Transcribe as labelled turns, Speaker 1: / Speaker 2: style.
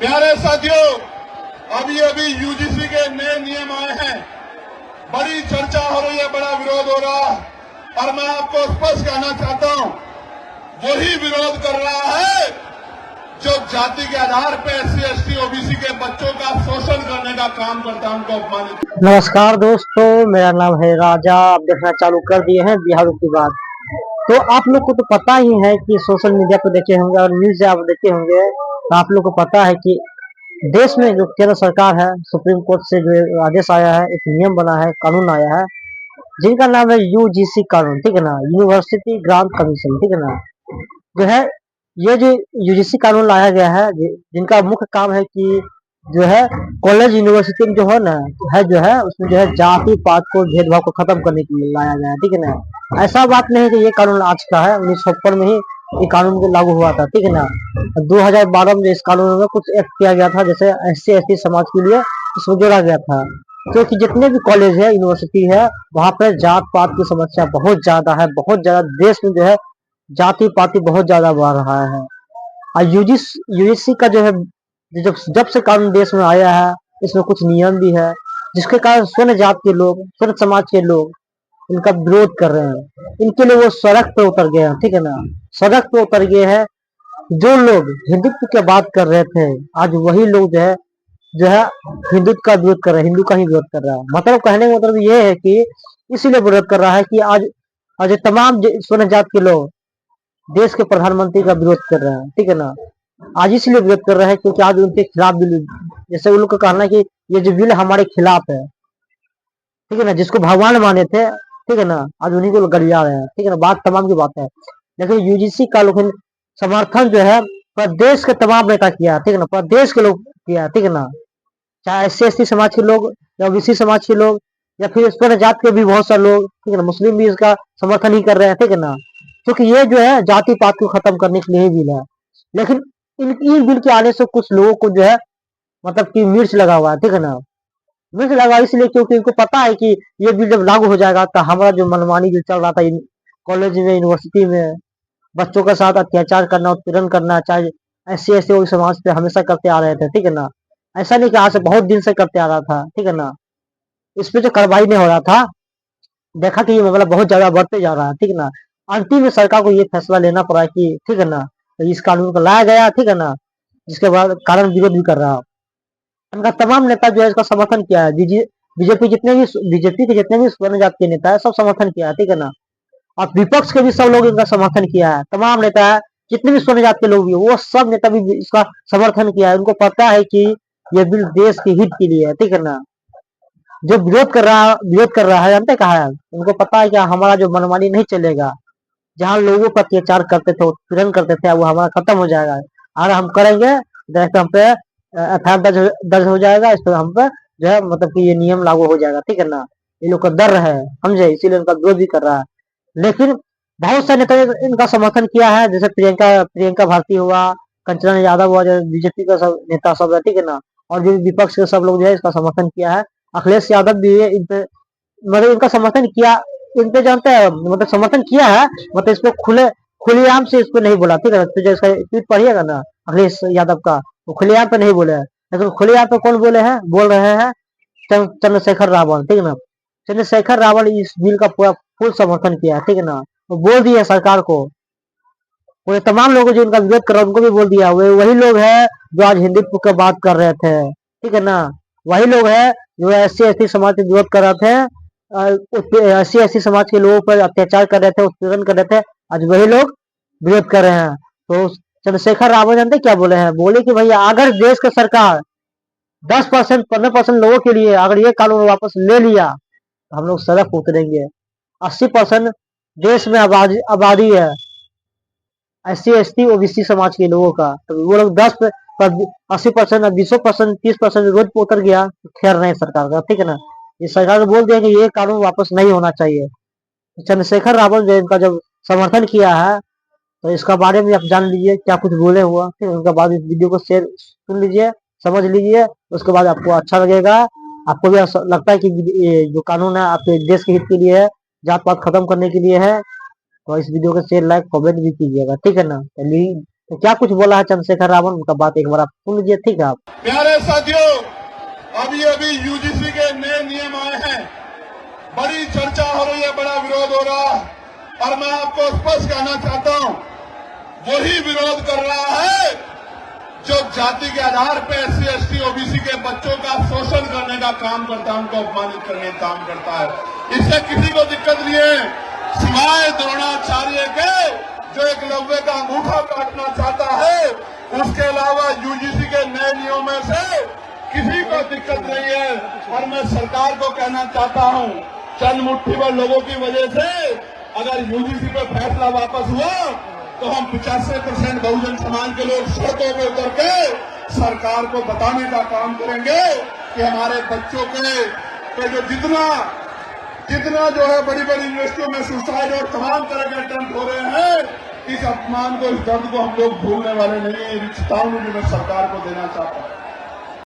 Speaker 1: प्यारे साथियों, अभी अभी यूजीसी के नए नियम आए हैं। बड़ी चर्चा हो रही है, बड़ा विरोध हो रहा है, और मैं आपको स्पष्ट कहना चाहता हूं, वही विरोध कर रहा है जो जाति के आधार पर एससी एसटी ओबीसी के बच्चों का शोषण करने का काम करता है, उनको अपमानित।
Speaker 2: नमस्कार दोस्तों, मेरा नाम है राजा। आप देखना चालू कर दिए हैं बिहार की बात। तो आप लोग को तो पता ही है कि सोशल मीडिया पे देखे होंगे और न्यूज आप देखे होंगे, तो आप लोग को पता है कि देश में जो केंद्र सरकार है, सुप्रीम कोर्ट से जो आदेश आया है, एक नियम बना है, कानून आया है, जिनका नाम है यूजीसी कानून, ठीक है ना, यूनिवर्सिटी ग्रांट कमीशन, ठीक है ना। जो है ये जो यूजीसी कानून लाया गया है, जिनका मुख्य काम है कि जो है कॉलेज यूनिवर्सिटी में जो है ना, जो है उसमें जो है जाति पात को भेदभाव को खत्म करने के लिए लाया गया है, ठीक है ना। ऐसा बात नहीं है कि ये कानून आज का है, 1956 में ही ये कानून लागू हुआ था, ठीक है ना। 2012 में इस कानून में कुछ एक्ट किया गया था, जैसे एससी एसटी समाज के लिए इसमें जोड़ा गया था, क्योंकि जितने भी कॉलेज है, यूनिवर्सिटी है, वहां पर जात पात की समस्या बहुत ज्यादा है, बहुत ज्यादा। देश में जो है जाति पाति बहुत ज्यादा बढ़ रहा है। और यूजीसी का जो है, जब जब से कानून देश में आया है, इसमें कुछ नियम भी है, जिसके कारण स्वर्ण जात के लोग, स्वर्ण समाज के लोग इनका विरोध कर रहे हैं। इनके लिए वो सड़क पे उतर गए हैं, ठीक है ना। सड़क पे उतर गए हैं। जो लोग हिंदुत्व की बात कर रहे थे, आज वही लोग जो है हिंदुत्व का विरोध कर रहे हैं, हिंदू का ही विरोध कर रहा है। मतलब कहने का मतलब ये है कि इसीलिए विरोध कर रहा है कि आज तमाम स्वर्ण जात के लोग देश के प्रधानमंत्री का विरोध कर रहे हैं, ठीक है ना। आज इसलिए विरोध कर रहे हैं क्योंकि आज उनके खिलाफ बिल, जैसे उन लोग का कहना है कि ये जो बिल हमारे खिलाफ है, ठीक है ना, जिसको भगवान माने थे, ठीक है ना, आज उन्हीं को गरिया रहे हैं, ठीक है ना। बात तमाम की बात है, लेकिन यूजीसी का लोग समर्थन जो है प्रदेश के तमाम नेता किया, ठीक है ना, प्रदेश के लोग किया, ठीक है ना। चाहे एससी एसटी समाज के लोग, या ओबीसी समाज के लोग, या फिर स्वर्ण जात के भी बहुत सारे लोग, ठीक है ना, मुस्लिम भी इसका समर्थन ही कर रहे हैं, ठीक है ना। क्योंकि ये जो है जाति पात को खत्म करने के लिए ही बिल है। लेकिन इन बिल के आने से कुछ लोगों को जो है मतलब कि मिर्च लगा हुआ है, ठीक है ना। मिर्च लगा इसलिए क्योंकि इनको पता है कि ये बिल जब लागू हो जाएगा तो हमारा जो मनमानी जो चल रहा था कॉलेज में, यूनिवर्सिटी में, बच्चों के साथ अत्याचार करना, उत्पीड़न करना, चाहे एससी एसटी समाज पे हमेशा करते आ रहे थे, ठीक है ना। ऐसा नहीं कि आज से बहुत दिन से करते आ रहा था, ठीक है ना। इस पे जो कार्रवाई नहीं हो रहा था, देखा कि ये मामला बहुत ज्यादा बढ़ते जा रहा है, ठीक है ना। अंतिम में सरकार को ये फैसला लेना पड़ा कि ठीक है ना, तो इस कानून को लाया गया, ठीक है ना, जिसके बाद कारण विरोध भी कर रहा। उनका तमाम नेता जो है इसका समर्थन किया है। बीजेपी के जितने भी स्वर्ण जात के नेता है, सब समर्थन किया है, ठीक है ना। और विपक्ष के भी सब लोग इनका समर्थन किया है। तमाम नेता है, जितने भी स्वर्ण जात के लोग भी, वो सब नेता भी इसका समर्थन किया है। उनको पता है कि ये बिल देश के हित के लिए है, ठीक है ना। जो विरोध कर रहा है, जानते कहा है, उनको पता है कि हमारा जो मनमानी नहीं चलेगा। जहाँ लोगों पर अत्याचार करते थे, उत्पीड़न करते थे, वो हमारा खत्म हो जाएगा। अगर हम करेंगे तो हम पे एफआईआर दर्ज हो जाएगा, इस पर हम पे जो है मतलब कि ये नियम लागू हो जाएगा, ठीक है ना। ये लोग का डर है, समझे, इसीलिए उनका विरोध भी कर रहा है। लेकिन बहुत सारे नेता ने इनका समर्थन किया है, जैसे प्रियंका भारती हुआ, कंचना यादव हुआ, जो बीजेपी का सब नेता सब है, ठीक है ना। और जो विपक्ष के सब लोग जो है इसका समर्थन किया है। अखिलेश यादव भी है इन पे, मतलब इनका समर्थन किया। इन पे जानते हैं, मतलब समर्थन किया है, मतलब इसको खुलेआम से इसको नहीं बोला, ठीक है ना। तो जो इसका ट्वीट पढ़िएगा ना अखिलेश यादव का, वो खुलेआम पे नहीं बोले हैं। लेकिन खुलेआम पे कौन बोल रहे हैं, चंद्रशेखर रावल, ठीक है ना। चंद्रशेखर रावल इस बिल का पूरा फुल समर्थन किया है, ठीक है ना। वो बोल दिया सरकार को, वो तमाम लोग जो इनका विरोध कर रहे हैं उनको भी बोल दिया। वे वही लोग है जो आज हिंदुत्व की बात कर रहे थे, ठीक है ना। वही लोग है जो एससी एसटी समाज के विरोध कर रहे थे, एससी एसटी समाज के लोगों पर अत्याचार कर रहे थे, उत्पीड़न कर रहे थे, आज वही लोग विरोध कर रहे हैं। तो चंद्रशेखर रावल जानते क्या बोले हैं, बोले कि भैया अगर देश की सरकार 10% 15% लोगों के लिए अगर ये कानून वापस ले लिया तो हम लोग सड़क पर उतरेंगे। 80% देश में आबादी है एससी एसटी ओबीसी समाज के लोगों का, तो वो लोग 80%, 20%, 30% रोड पे उतर गया तो खैर नहीं सरकार का, ठीक है ना। ये सरकार को बोल दिया कि ये कानून वापस नहीं होना चाहिए। चंद्रशेखर रावल जो इनका जब समर्थन किया है, तो इसका बारे में आप जान लीजिए क्या कुछ बोले हुआ, फिर उनके बाद इस वीडियो को शेयर सुन लीजिए, समझ लीजिए, उसके बाद आपको अच्छा लगेगा। आपको भी ऐसा लगता है कि ये जो कानून है आपके देश के हित के लिए है, जात पात खत्म करने के लिए है, तो इस वीडियो को शेयर लाइक कमेंट भी कीजिएगा, ठीक है ना। चलिए तो क्या कुछ बोला है चंद्रशेखर रावण, उनका बात एक बार आप सुन लीजिए, ठीक है आप।
Speaker 1: प्यारे साथियों, अभी अभी यूजीसी के नए नियम आए हैं, बड़ी चर्चा हो रही है, बड़ा विरोध हो रहा है, और मैं आपको स्पष्ट कहना चाहता हूं, वही विरोध कर रहा है जो जाति के आधार पर एससी एसटी ओबीसी के बच्चों का शोषण करने का काम करता है, उनको अपमानित करने का काम करता है। इससे किसी को दिक्कत नहीं है, सिवाय द्रोणाचार्य के जो एकलव्य का अंगूठा काटना चाहता है, उसके अलावा यूजीसी के नए नियमों से किसी को दिक्कत नहीं है। और मैं सरकार को कहना चाहता हूं, चंद मुट्ठी भर लोगों की वजह से अगर यूजीसी पे फैसला वापस हुआ तो हम 85% बहुजन समाज के लोग सड़कों पे उतर के सरकार को बताने का काम करेंगे कि हमारे बच्चों के जो जितना जो है बड़ी बड़ी यूनिवर्सिटियों में सुसाइड और तमाम तरह के अटेम्प्ट हो रहे हैं, इस अपमान को, इस दर्द को हम लोग भूलने वाले नहीं है। ये चेतावनी भी मैं सरकार को देना चाहता हूं।